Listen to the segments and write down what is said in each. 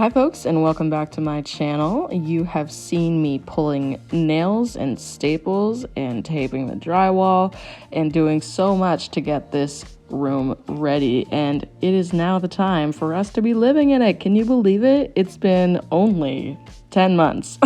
Hi folks, and welcome back to my channel. You have seen me pulling nails and staples and taping the drywall and doing so much to get this room ready, and it is now the time for us to be living in it. Can you believe it? It's been only 10 months.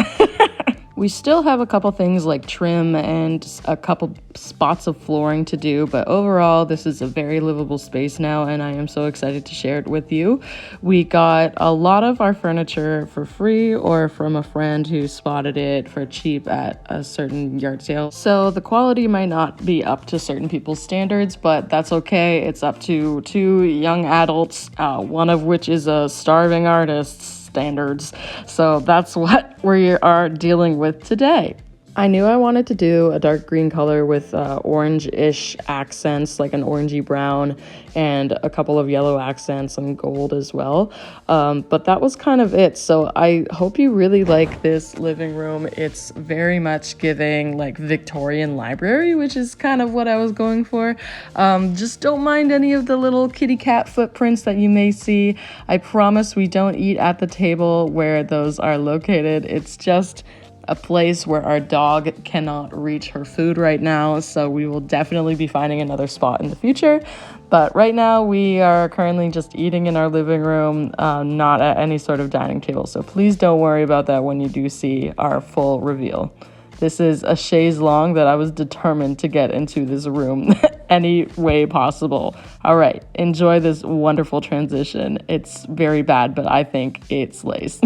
We still have a couple things like trim and a couple spots of flooring to do, but overall this is a very livable space now, and I am so excited to share it with you. We got a lot of our furniture for free or from a friend who spotted it for cheap at a certain yard sale. So the quality might not be up to certain people's standards, but that's okay. It's up to two young adults, one of which is a starving artist standards. So that's what we are dealing with today. I knew I wanted to do a dark green color with orange-ish accents, like an orangey brown, and a couple of yellow accents and gold as well. But that was kind of it. So I hope you really like this living room. It's very much giving like Victorian library, which is kind of what I was going for. Just don't mind any of the little kitty cat footprints that you may see. I promise we don't eat at the table where those are located. It's just a place where our dog cannot reach her food right now, so we will definitely be finding another spot in the future. But right now we are currently just eating in our living room, not at any sort of dining table, so please don't worry about that when you do see our full reveal. This is a chaise longue that I was determined to get into this room any way possible. All right, enjoy this wonderful transition. It's very bad, but I think it slays.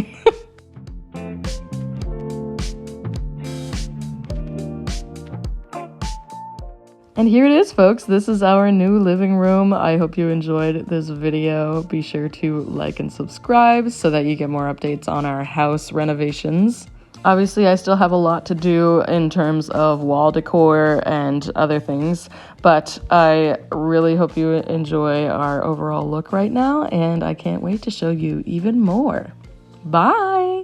And here it is, folks. This is our new living room. I hope you enjoyed this video. Be sure to like and subscribe so that you get more updates on our house renovations. Obviously, I still have a lot to do in terms of wall decor and other things, but I really hope you enjoy our overall look right now, and I can't wait to show you even more. Bye!